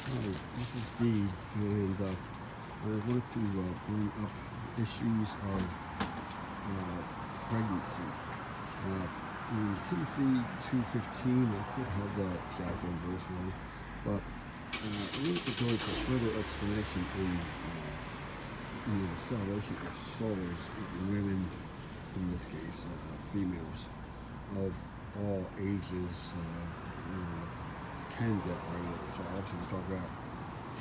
Hi, this is Dee, and I wanted to bring up issues of pregnancy. In Timothy 2:15, I could have that chapter and verse right, but I wanted to go for further explanation in the salvation of souls, women, in this case, females, of all ages, can get pregnant. So obviously we talk about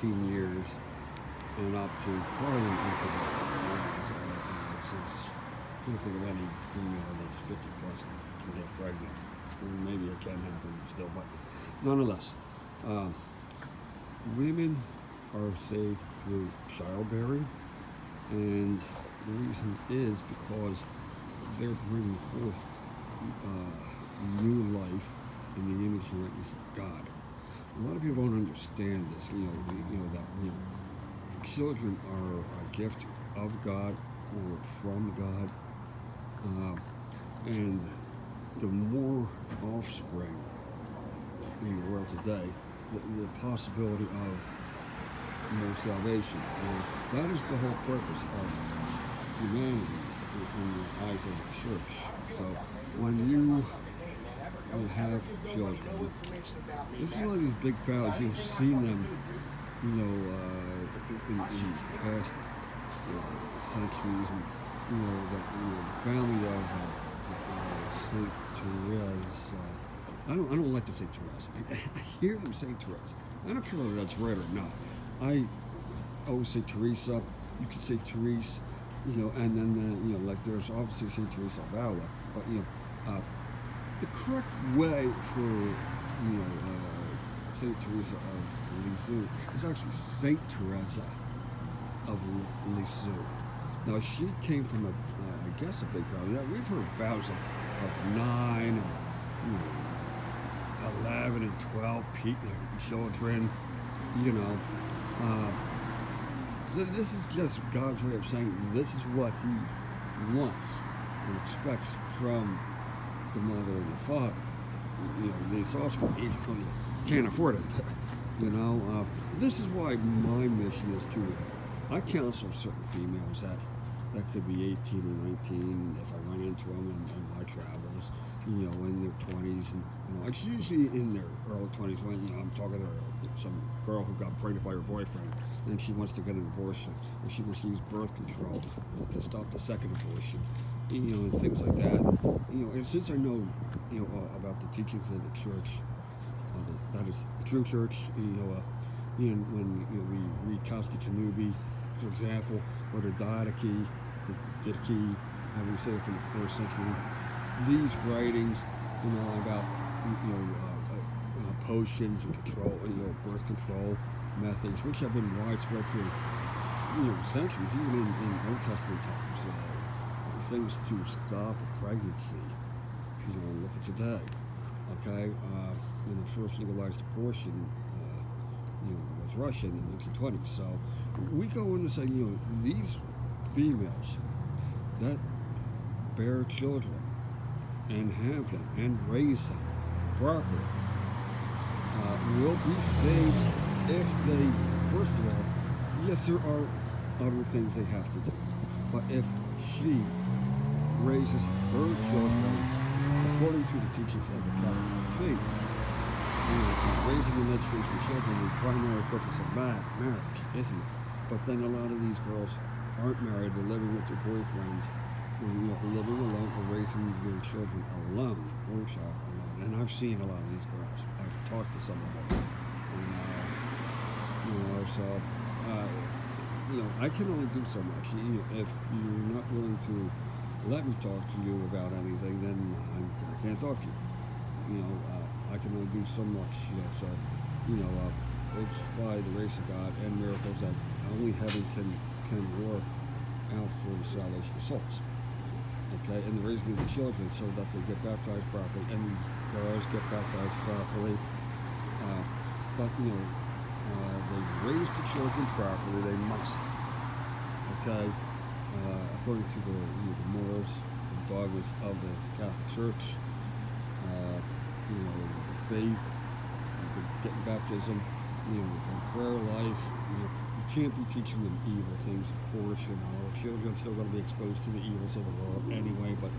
teen years and up to probably into the 40s. It's just, can't think of any female that's 50 plus can get pregnant. Or maybe it can happen still, but nonetheless, uh, women are saved through childbearing, and the reason is because they're bringing forth new life in the image and likeness of God. A lot of people don't understand this. That children are a gift of God or from God, and the more offspring in the world today, the possibility of more salvation. That is the whole purpose of humanity in the eyes of the church. So when you have children, this is one of these big families. You've seen them, in past centuries, and the family of Saint Therese. I don't like to say Therese. I hear them say Therese. I don't care whether that's right or not. I always say Teresa. You can say Therese, and then like there's obviously Saint Teresa of Avila, but the correct way for Saint Teresa of Lisieux is actually Saint Teresa of Lisieux. Now she came from I guess a big family. Now, we've heard vows of 9, and 11 and 12 children. So this is just God's way of saying this is what He wants and expects from the mother and the father. These offspring even can't afford it. This is why my mission is to I counsel certain females that could be 18 or 19 if I run into them in my travels, in their 20s, and it's usually in their early 20s when I'm talking to some girl who got pregnant by her boyfriend and she wants to get an abortion, or she wants to use birth control to stop the second abortion, and things like that. And since I know about the teachings of the church, that is the true church, when we read Costi Canubi, for example, or the Didache, how we say it from the first century, these writings, about potions and control, birth control methods, which have been widespread for centuries, even in Old Testament times, things to stop pregnancy. Look at today. Okay, when the first legalized abortion, was Russia in the 1920s. So we go in and say, these females that bear children and have them and raise them properly will be saved if they, first of all, yes, there are other things they have to do, but if she raises her children according to the teachings of the Catholic faith, raising and educating children is the primary purpose of marriage, isn't it? But then a lot of these girls aren't married, they're living with their boyfriends, living alone or raising their children alone, or child alone. And I've seen a lot of these girls. I've talked to some of them. I can only do so much. If you're not willing to let me talk to you about anything, then I can't talk to you. I can only do so much. It's by the grace of God and miracles that only heaven can work out for the salvation of souls. Okay, and the raising of the children so that they get baptized properly, and these girls get baptized properly. They raise the children properly. They must. Okay, according to the morals and dogmas of the Catholic Church. The faith, getting baptism, in prayer life. You can't be teaching them evil things, of course. Children are still going to be exposed to the evils of the world anyway. But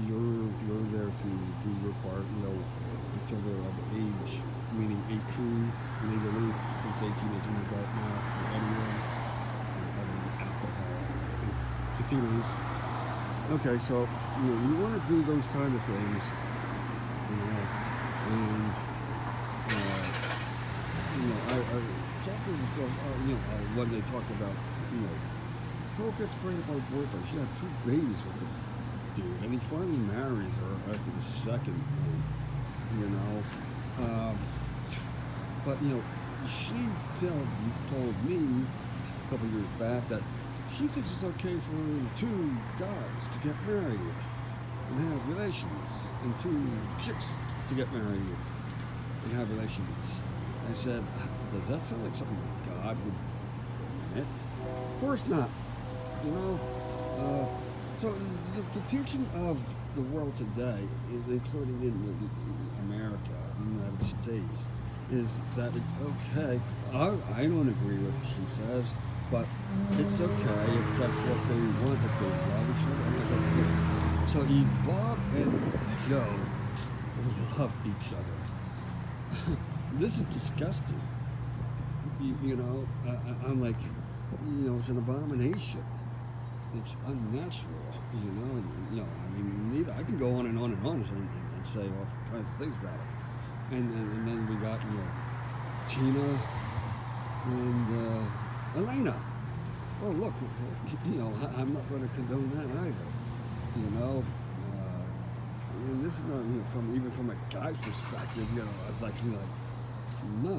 you're there to do your part. Until they're of age, meaning 18 legally, since 18 is an adult now for anyone. Having alcohol, casinos. Okay, so you want to do those kind of things, and I talked to this girl, when they talked about, girl gets pregnant by boyfriend. She had 2 babies with this dude, and he finally marries her after the second one, you know. Um, but she told me a couple years back that she thinks it's okay for 2 guys to get married and have relations, and 2 chicks to get married and have relations. I said, does that sound like something God would permit? Of course not. You know. So the teaching of the world today, including in America, in the United States, is that it's okay. I don't agree with what she says, but it's okay if that's what they want, if they love each other. I'm not gonna do it. So Bob and Joe love each other. This is disgusting. I'm like, it's an abomination. It's unnatural, I mean, I can go on and on and on and say all kinds of things about it. And then we got, Tina and Elena. Well, look, I'm not going to condone that either, and this is not, even from a guy's perspective, it's like, no,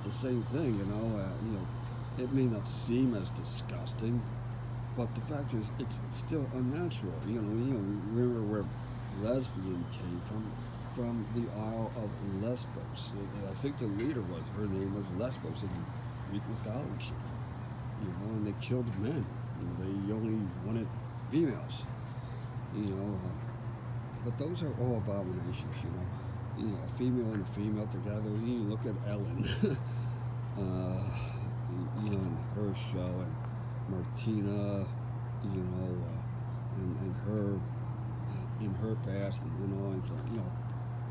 the same thing, it may not seem as disgusting, but the fact is, it's still unnatural. Remember where lesbian came from the Isle of Lesbos. I think the leader her name was Lesbos in Greek mythology. And they killed men. They only wanted females. But those are all abominations. A female and a female together. You look at Ellen, and her show, and Martina, and her in her past, and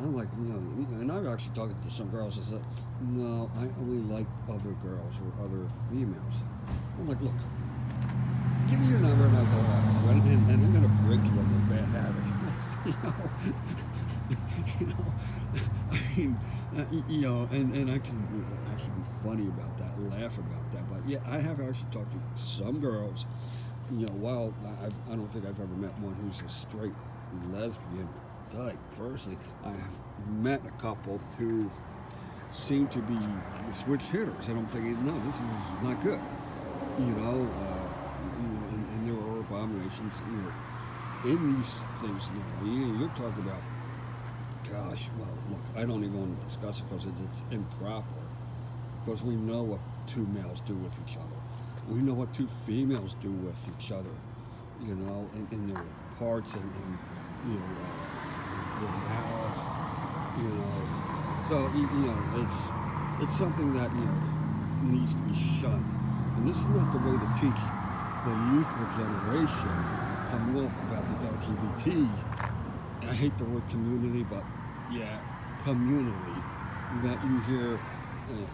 I'm like, and I'm actually talking to some girls that said, no, I only like other girls or other females. I'm like, look, give me your number and I'll go out, and I'm going to break you of a bad habit. I mean, and I can actually be funny about that, laugh about that, but yeah, I have actually talked to some girls, while I don't think I've ever met one who's a straight lesbian type. Personally, I have met a couple who seem to be switch hitters, and I'm thinking, no, this is not good, and there are abominations, in these things. You're talking about, gosh, well, look, I don't even want to discuss it because it's improper, because we know what 2 males do with each other. We know what 2 females do with each other, in their parts and their mouth, So, it's something that, needs to be shunned. And this is not the way to teach the youthful generation coming up about the LGBT. I hate the word community, but yeah, community that you hear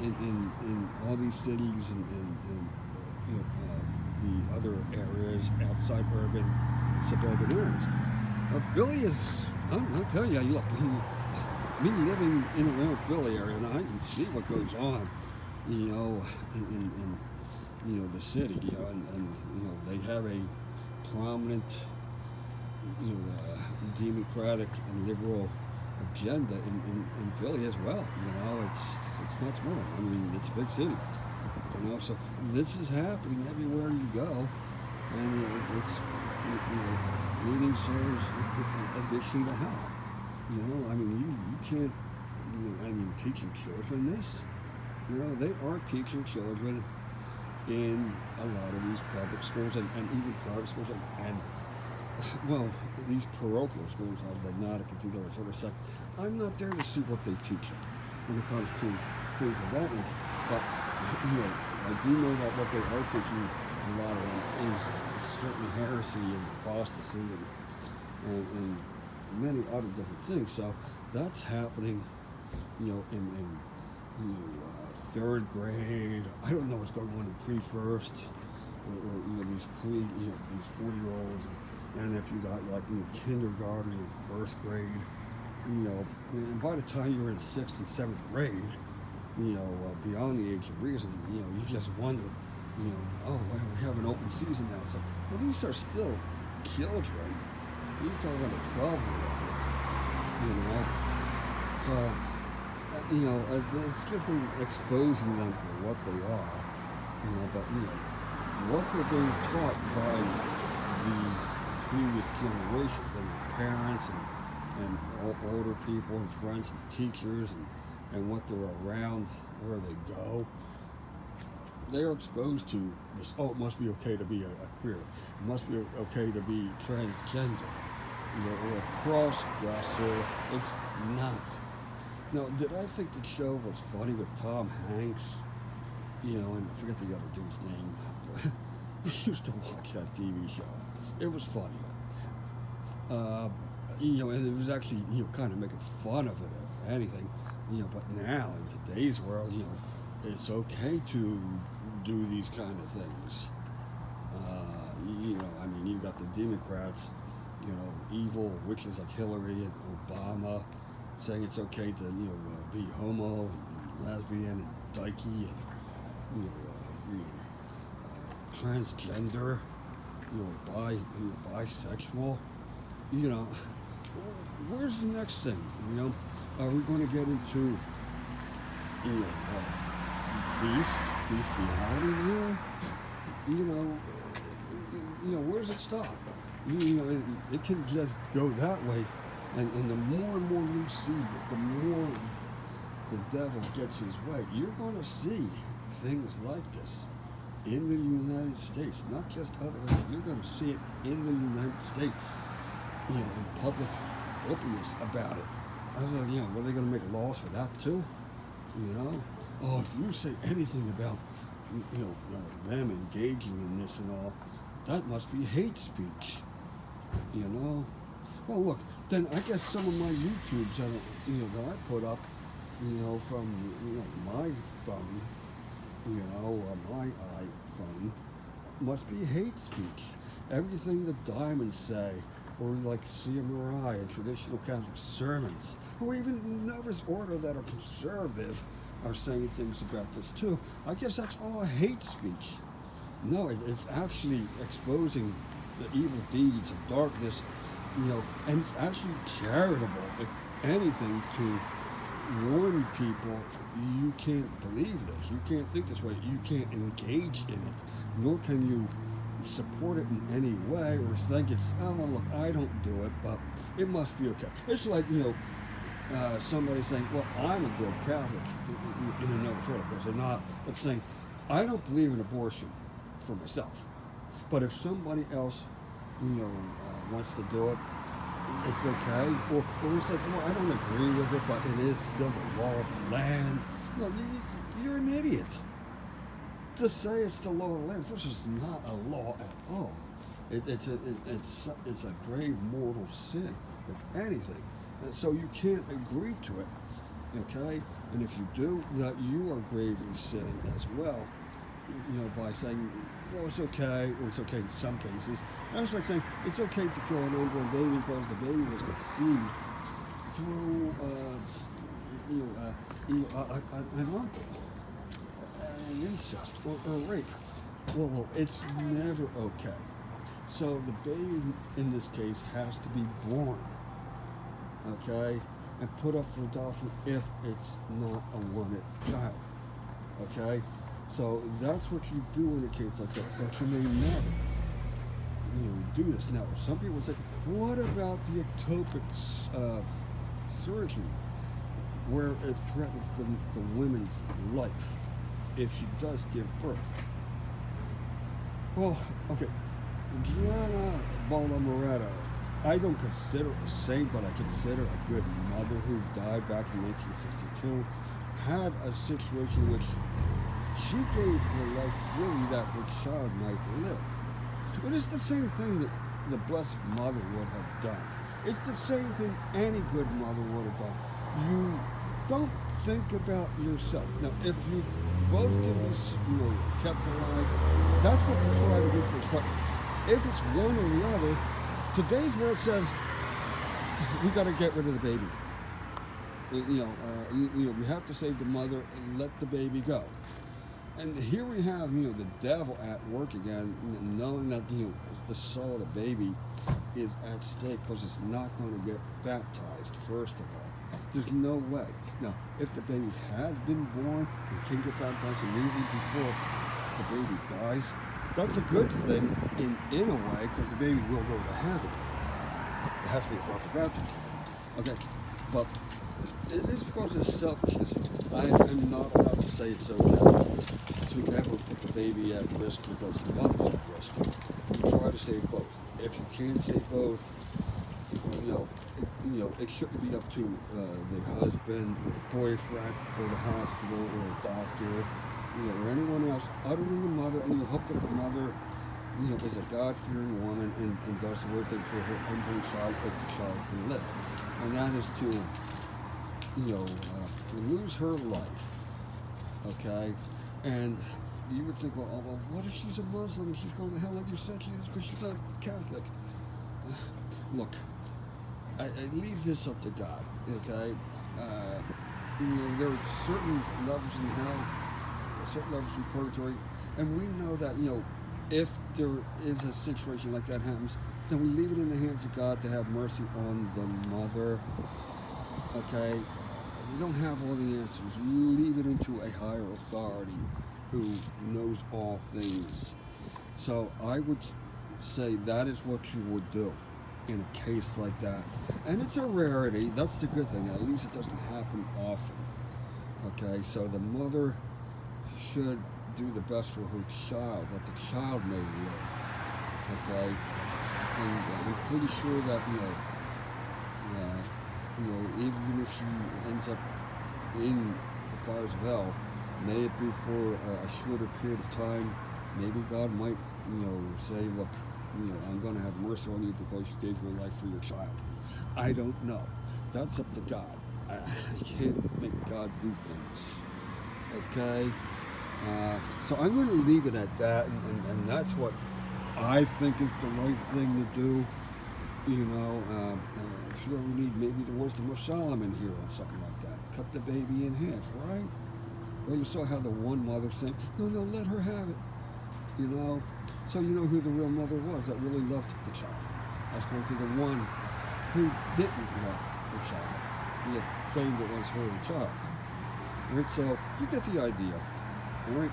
in all these cities and the other areas outside urban, suburban areas. Philly is, I'll tell you, look, me living in around Philly area, and I can see what goes on, in the city, and they have a prominent, democratic and liberal agenda in Philly as well. It's not small. I mean, it's a big city. So this is happening everywhere you go, and it's leading souls addiction to hell. I mean, you can't. Teaching children this. They are teaching children in a lot of these public schools and even private schools and well, these parochial schools of the Nautic and $2 sort of sect. I'm not there to see what they teach them when it comes to things of that nature. But I do know that what they are teaching a lot of them is certainly heresy and apostasy and many other different things. So that's happening, in third grade. I don't know what's going on in pre-first, or these 4-year-olds, and if you got like kindergarten or first grade, and by the time you're in sixth and seventh grade, beyond the age of reason, you just wonder, oh, well, we have an open season now. So, well, these are still children. You're talking about a 12-year-old, So, it's just exposing them for what they are, but, what they're being taught by the previous generations and their parents and older people and friends and teachers and what they're around, where they go. They're exposed to this, oh, it must be okay to be a queer. It must be okay to be transgender, or a cross-dresser. It's not. Now, did I think the show was funny with Tom Hanks? And I forget the other dude's name. I used to watch that TV show. It was funny. And it was actually, kind of making fun of it, if anything. But now, in today's world, it's okay to do these kind of things. You've got the Democrats, evil witches like Hillary and Obama, saying it's okay to, be homo and lesbian and dykey and, transgender, bisexual. Where's the next thing? Are we going to get into, bestiality now? Where's it stop? It can just go that way, and the more and more you see, the more the devil gets his way. You're going to see things like this in the United States, not just other things. You're going to see it in the United States, in public openness about it. I was like, were they going to make laws for that too? Oh, if you say anything about, them engaging in this and all, that must be hate speech. Well, look, then I guess some of my YouTubes that I put up, from, my phone, my iPhone, must be hate speech. Everything the Diamonds say, or like CMRI and traditional Catholic sermons, or even Novus Ordo that are conservative, are saying things about this too. I guess that's all hate speech. No, it's actually exposing the evil deeds of darkness, and it's actually charitable, if anything, to warn people, you can't believe this, you can't think this way, you can't engage in it, nor can you support it in any way, or think it's, oh, well, look, I don't do it, but it must be okay. It's like, somebody saying, well, I'm a good Catholic, in another sort of course, they're not, but saying, I don't believe in abortion for myself, but if somebody else, wants to do it, it's okay. Or it's like, well, I don't agree with it, but it is still the law of the land. No, you're an idiot. To say it's the law of the land, this is not a law at all. It's a grave mortal sin, if anything. And so you can't agree to it, okay? And if you do, that you are gravely sinning as well, by saying, well, it's okay, or it's okay in some cases. And it's like saying it's okay to kill an unborn baby because the baby was conceived through, an uncle, an incest, or rape. Well, it's never okay. So the baby, in this case, has to be born, okay, and put up for adoption if it's not a wanted child, okay? So that's what you do in a case like that, but you may never, do this. Now, some people say, what about the ectopic surgery, where it threatens the woman's life if she does give birth? Well, okay, Gianna Balamoretto, I don't consider a saint, but I consider a good mother who died back in 1962, had a situation in which She gave her life freely that her child might live. But it's the same thing that the Blessed Mother would have done. It's the same thing any good mother would have done. You don't think about yourself. Now, if you both can be, kept alive, that's what you try to do first. But if it's one or the other, today's world says we got to get rid of the baby. We have to save the mother and let the baby go. And here we have, the devil at work again, knowing that, the soul of the baby is at stake because it's not going to get baptized, first of all. There's no way. Now, if the baby had been born and can get baptized immediately before the baby dies, that's a good thing in a way because the baby will go to heaven. It has to be a proper baptism. Okay, but it is because of selfishness. I am not allowed to say it's okay to ever put the baby at risk because the mother's at risk. You try to save both. If you can't save both, it shouldn't be up to the husband or the boyfriend or the hospital or a doctor, or anyone else other than the mother. And you hope that the mother, is a God-fearing woman and does the right thing for her unborn child if the child can live. And that is to lose her life, okay? And you would think, well, what if she's a Muslim and she's going to hell like you said she is because she's not Catholic? Look, I leave this up to God, okay? There are certain levels in hell, certain levels in purgatory, and we know that, if there is a situation like that happens, then we leave it in the hands of God to have mercy on the mother, okay? You don't have all the answers. You leave it into a higher authority who knows all things. So I would say that is what you would do in a case like that. And it's a rarity. That's the good thing. At least it doesn't happen often. Okay, so the mother should do the best for her child, that the child may live. Okay? And I'm pretty sure that, even if she ends up in the fires of hell, may it be for a shorter period of time, maybe God might, say, look, I'm going to have mercy on you because you gave your life for your child. I don't know. That's up to God. I can't make God do things. Okay? So I'm going to leave it at that, and that's what I think is the right thing to do. Sure, we need maybe the wisdom of Solomon here or something like that. Cut the baby in half, right? Well, you saw how the one mother said, no, let her have it. So you know who the real mother was that really loved the child. As opposed to the one who didn't love the child. He claimed it was her child. All right, so you get the idea. All right?